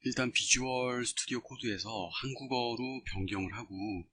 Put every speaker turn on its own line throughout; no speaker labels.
일단 비주얼 스튜디오 코드에서 한국어로 변경을 하고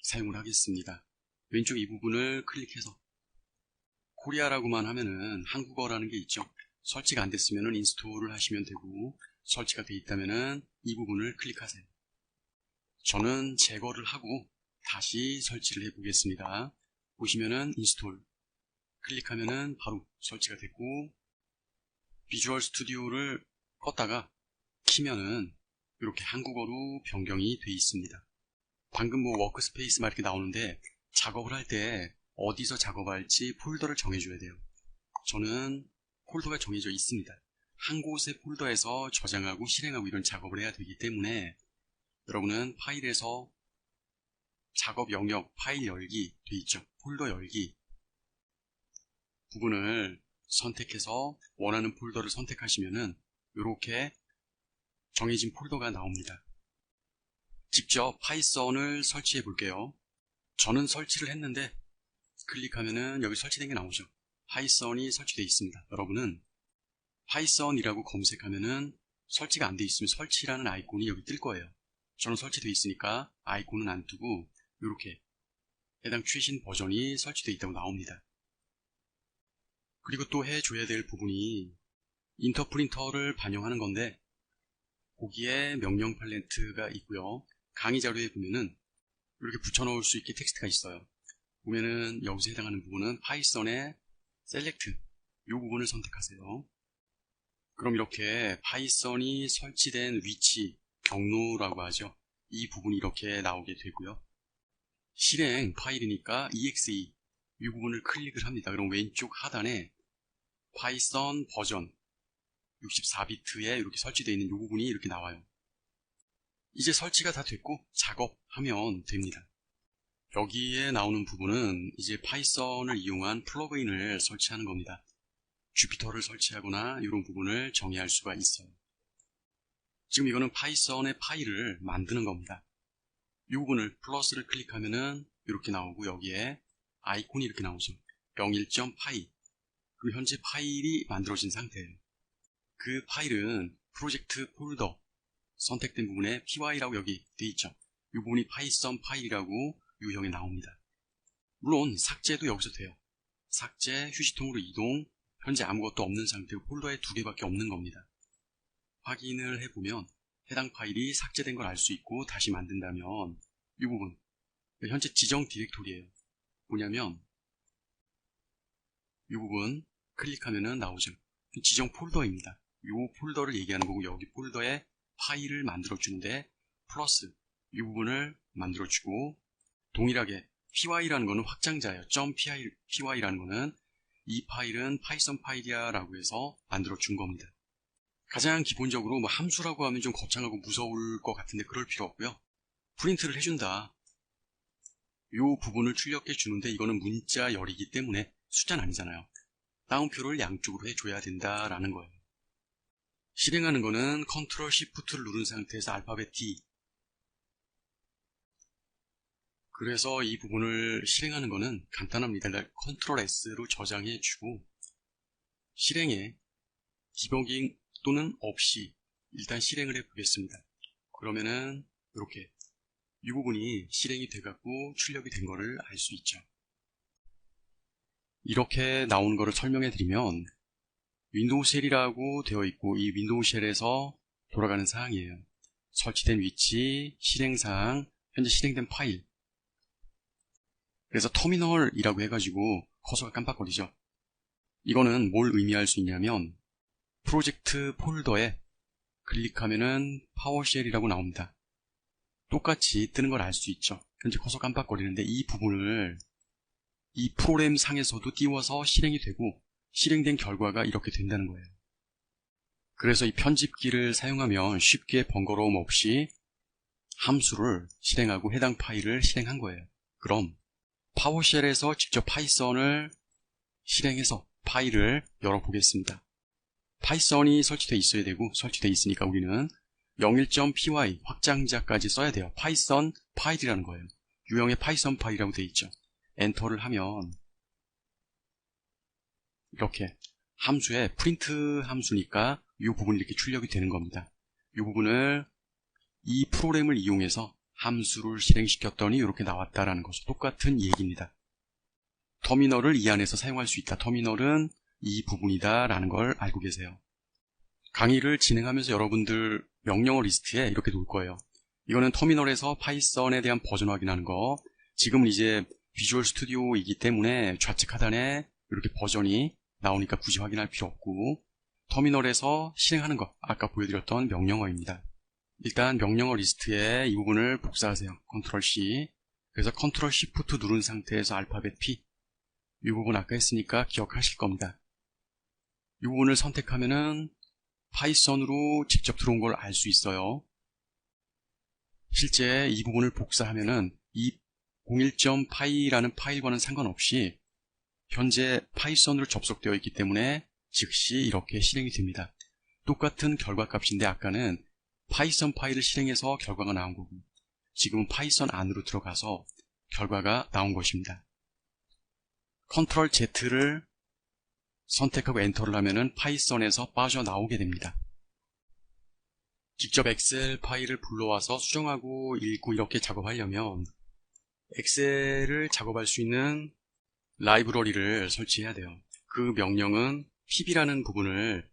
사용을 하겠습니다. 왼쪽 이 부분을 클릭해서 코리아라고만 하면은 한국어라는 게 있죠. 설치가 안 됐으면 인스톨을 하시면 되고, 설치가 돼 있다면은 이 부분을 클릭하세요. 저는 제거를 하고 다시 설치를 해 보겠습니다. 보시면은 인스톨 클릭하면은 바로 설치가 됐고, 비주얼 스튜디오를 껐다가 키면은 이렇게 한국어로 변경이 돼 있습니다. 방금 워크스페이스 막 이렇게 나오는데, 작업을 할 때 어디서 작업할지 폴더를 정해줘야 돼요. 저는 폴더가 정해져 있습니다. 한 곳의 폴더에서 저장하고 실행하고 이런 작업을 해야 되기 때문에 여러분은 파일에서 작업 영역, 파일 열기 돼 있죠. 폴더 열기 부분을 선택해서 원하는 폴더를 선택하시면은 이렇게 정해진 폴더가 나옵니다. 직접 파이썬을 설치해 볼게요. 저는 설치를 했는데 클릭하면은 여기 설치된 게 나오죠. 파이썬이 설치되어 있습니다. 여러분은 파이썬이라고 검색하면은 설치가 안 되어 있으면 설치라는 아이콘이 여기 뜰 거예요. 저는 설치되어 있으니까 아이콘은 안 뜨고 이렇게 해당 최신 버전이 설치되어 있다고 나옵니다. 그리고 또 해줘야 될 부분이 인터프린터를 반영하는 건데, 거기에 명령 팔레트가 있고요. 강의 자료에 보면은 이렇게 붙여넣을 수 있게 텍스트가 있어요. 보면은 여기서 해당하는 부분은 파이썬의 셀렉트 이 부분을 선택하세요. 그럼 이렇게 파이썬이 설치된 위치, 경로라고 하죠. 이 부분이 이렇게 나오게 되고요. 실행 파일이니까 exe 이 부분을 클릭을 합니다. 그럼 왼쪽 하단에 파이썬 버전 64비트에 이렇게 설치되어 있는 이 부분이 이렇게 나와요. 이제 설치가 다 됐고 작업하면 됩니다. 여기에 나오는 부분은 이제 파이썬을 이용한 플러그인을 설치하는 겁니다. 주피터를 설치하거나 이런 부분을 정의할 수가 있어요. 지금 이거는 파이썬의 파일을 만드는 겁니다. 이 부분을 플러스를 클릭하면은 이렇게 나오고, 여기에 아이콘이 이렇게 나오죠. 01.py. 그럼 현재 파일이 만들어진 상태예요. 그 파일은 프로젝트 폴더 선택된 부분에 py라고 여기 돼 있죠. 이 부분이 파이썬 파일이라고 유형에 나옵니다. 물론 삭제도 여기서 돼요. 삭제, 휴지통으로 이동, 현재 아무것도 없는 상태고 폴더에 2개밖에 없는 겁니다. 확인을 해보면 해당 파일이 삭제된 걸 알 수 있고, 다시 만든다면 이 부분, 현재 지정 디렉토리예요. 뭐냐면 이 부분 클릭하면은 나오죠. 지정 폴더입니다. 이 폴더를 얘기하는 거고, 여기 폴더에 파일을 만들어 주는데 플러스 이 부분을 만들어 주고, 동일하게 py라는 거는 확장자예요. .py라는 거는 이 파일은 파이썬 파일이야 라고 해서 만들어 준 겁니다. 가장 기본적으로 함수라고 하면 좀 거창하고 무서울 것 같은데 그럴 필요 없고요. 프린트를 해준다. 이 부분을 출력해 주는데, 이거는 문자 열이기 때문에 숫자는 아니잖아요. 따옴표를 양쪽으로 해줘야 된다라는 거예요. 실행하는 거는 컨트롤 시프트를 누른 상태에서 알파벳 D. 그래서 이 부분을 실행하는 거는 간단합니다. 컨트롤 S로 저장해 주고, 실행에 디버깅 또는 없이 일단 실행을 해 보겠습니다. 그러면은 이렇게 이 부분이 실행이 돼갖고 출력이 된 거를 알 수 있죠. 이렇게 나오는 거를 설명해 드리면, 윈도우 쉘이라고 되어 있고, 이 윈도우 쉘에서 돌아가는 사항이에요. 설치된 위치, 실행사항, 현재 실행된 파일. 그래서 터미널이라고 해가지고 커서가 깜빡거리죠. 이거는 뭘 의미할 수 있냐면, 프로젝트 폴더에 클릭하면은 파워쉘이라고 나옵니다. 똑같이 뜨는 걸 알 수 있죠. 현재 커서 깜빡거리는데 이 부분을 이 프로그램 상에서도 띄워서 실행이 되고, 실행된 결과가 이렇게 된다는 거예요. 그래서 이 편집기를 사용하면 쉽게 번거로움 없이 함수를 실행하고 해당 파일을 실행한 거예요. 그럼 파워쉘에서 직접 파이썬을 실행해서 파일을 열어보겠습니다. 파이썬이 설치되어 있어야 되고, 설치되어 있으니까 우리는 01.py 확장자까지 써야 돼요. 파이썬 파일이라는 거예요. 유형의 파이썬 파일이라고 되어 있죠. 엔터를 하면 이렇게 함수에 프린트 함수니까 이 부분이 이렇게 출력이 되는 겁니다. 이 부분을 이 프로그램을 이용해서 함수를 실행시켰더니 이렇게 나왔다라는 것이 똑같은 얘기입니다. 터미널을 이 안에서 사용할 수 있다. 터미널은 이 부분이다 라는 걸 알고 계세요. 강의를 진행하면서 여러분들 명령어 리스트에 이렇게 놓을 거예요. 이거는 터미널에서 파이썬에 대한 버전 확인하는 거. 지금은 이제 비주얼 스튜디오이기 때문에 좌측 하단에 이렇게 버전이 나오니까 굳이 확인할 필요 없고, 터미널에서 실행하는 거, 아까 보여드렸던 명령어입니다. 일단 명령어 리스트에 이 부분을 복사하세요. 컨트롤 C. 그래서 컨트롤 Shift 누른 상태에서 알파벳 P. 이 부분 아까 했으니까 기억하실 겁니다. 이 부분을 선택하면은 파이썬으로 직접 들어온 걸 알 수 있어요. 실제 이 부분을 복사하면은 이 01.py라는 파일과는 상관없이 현재 파이썬으로 접속되어 있기 때문에 즉시 이렇게 실행이 됩니다. 똑같은 결과값인데 아까는 파이썬 파일을 실행해서 결과가 나온 거고, 지금은 파이썬 안으로 들어가서 결과가 나온 것입니다. 컨트롤 Z를 선택하고 엔터를 하면은 파이썬에서 빠져나오게 됩니다. 직접 엑셀 파일을 불러와서 수정하고 읽고 이렇게 작업하려면 엑셀을 작업할 수 있는 라이브러리를 설치해야 돼요. 그 명령은 pb라는 부분을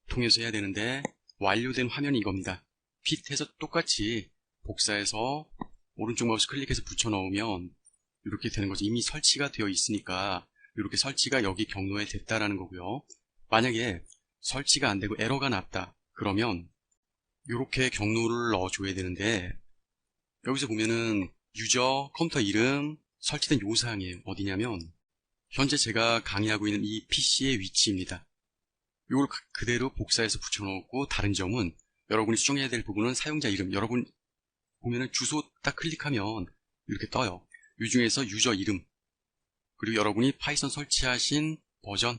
통해서 해야 되는데, 완료된 화면이 이겁니다. 핏해서 똑같이 복사해서 오른쪽 마우스 클릭해서 붙여넣으면 이렇게 되는 거죠. 이미 설치가 되어 있으니까 이렇게 설치가 여기 경로에 됐다라는 거고요. 만약에 설치가 안 되고 에러가 났다 그러면 이렇게 경로를 넣어줘야 되는데, 여기서 보면은 유저 컴퓨터 이름 설치된 요사항이에요. 어디냐면 현재 제가 강의하고 있는 이 PC의 위치입니다. 이걸 그대로 복사해서 붙여넣었고, 다른 점은 여러분이 수정해야 될 부분은 사용자 이름. 여러분 보면은 주소 딱 클릭하면 이렇게 떠요. 이 중에서 유저 이름, 그리고 여러분이 파이썬 설치하신 버전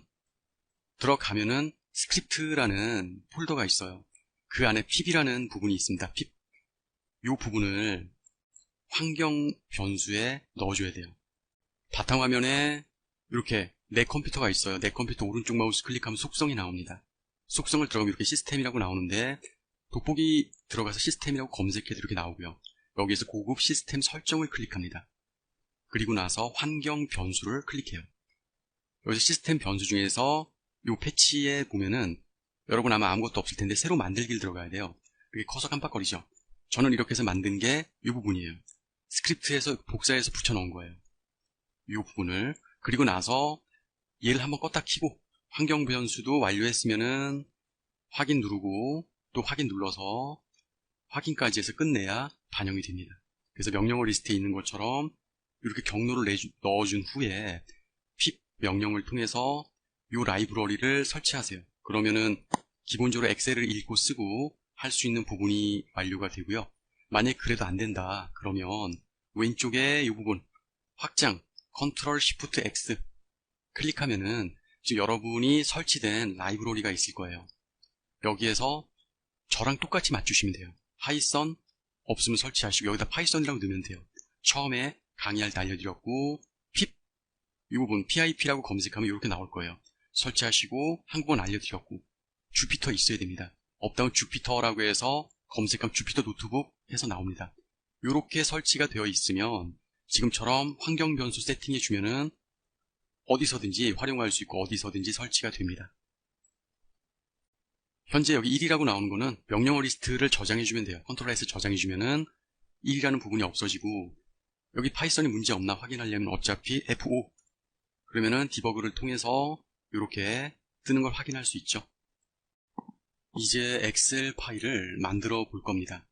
들어가면은 스크립트라는 폴더가 있어요. 그 안에 pb라는 부분이 있습니다. pib. 이 부분을 환경 변수에 넣어줘야 돼요. 바탕화면에 이렇게 내 컴퓨터가 있어요. 내 컴퓨터 오른쪽 마우스 클릭하면 속성이 나옵니다. 속성을 들어가면 이렇게 시스템이라고 나오는데, 돋보기 들어가서 시스템이라고 검색해도 이렇게 나오고요. 여기에서 고급 시스템 설정을 클릭합니다. 그리고 나서 환경 변수를 클릭해요. 여기서 시스템 변수 중에서 이 패치에 보면은 여러분 아마 아무것도 없을 텐데 새로 만들기를 들어가야 돼요. 이게 커서 깜빡거리죠. 저는 이렇게 해서 만든 게 이 부분이에요. 스크립트에서 복사해서 붙여넣은 거예요. 이 부분을. 그리고 나서 얘를 한번 껐다 켜고 환경 변수도 완료했으면은 확인 누르고 또 확인 눌러서 확인까지 해서 끝내야 반영이 됩니다. 그래서 명령어 리스트에 있는 것처럼 이렇게 경로를 넣어준 후에 pip 명령을 통해서 이 라이브러리를 설치하세요. 그러면은 기본적으로 엑셀을 읽고 쓰고 할 수 있는 부분이 완료가 되고요. 만약 그래도 안 된다 그러면 왼쪽에 이 부분 확장 컨트롤 시프트 X 클릭하면은 지금 여러분이 설치된 라이브러리가 있을 거예요. 여기에서 저랑 똑같이 맞추시면 돼요. 파이썬 없으면 설치하시고 여기다 파이썬이라고 넣으면 돼요. 처음에 강의할 때 알려드렸고 pip 이 부분 pip라고 검색하면 이렇게 나올 거예요. 설치하시고 한국어는 알려드렸고 주피터 있어야 됩니다. 없다면 주피터라고 해서 검색하면 주피터 노트북 해서 나옵니다. 이렇게 설치가 되어 있으면 지금처럼 환경 변수 세팅해 주면은 어디서든지 활용할 수 있고 어디서든지 설치가 됩니다. 현재 여기 1이라고 나오는 거는 명령어 리스트를 저장해 주면 돼요. 컨트롤 S 저장해 주면은 1이라는 부분이 없어지고, 여기 파이썬이 문제 없나 확인하려면 어차피 F5 그러면은 디버그를 통해서 이렇게 뜨는 걸 확인할 수 있죠. 이제 엑셀 파일을 만들어 볼 겁니다.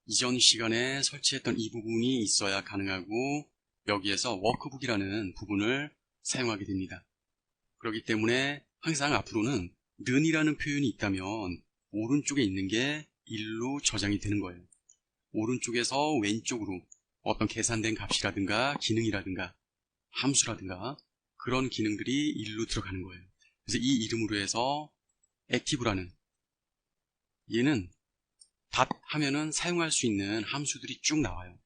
이전 시간에 설치했던 이 부분이 있어야 가능하고 여기에서 워크북이라는 부분을 사용하게 됩니다. 그렇기 때문에 항상 앞으로는 는이라는 표현이 있다면 오른쪽에 있는 게 1로 저장이 되는 거예요. 오른쪽에서 왼쪽으로 어떤 계산된 값이라든가 기능이라든가 함수라든가 그런 기능들이 1로 들어가는 거예요. 그래서 이 이름으로 해서 액티브라는, 얘는 닷 하면은 사용할 수 있는 함수들이 쭉 나와요.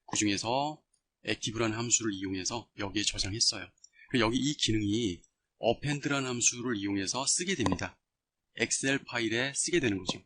그 중에서 액티브라는 함수를 이용해서 여기에 저장했어요. 그리고 여기 이 기능이 append라는 함수를 이용해서 쓰게 됩니다. 엑셀 파일에 쓰게 되는 거죠.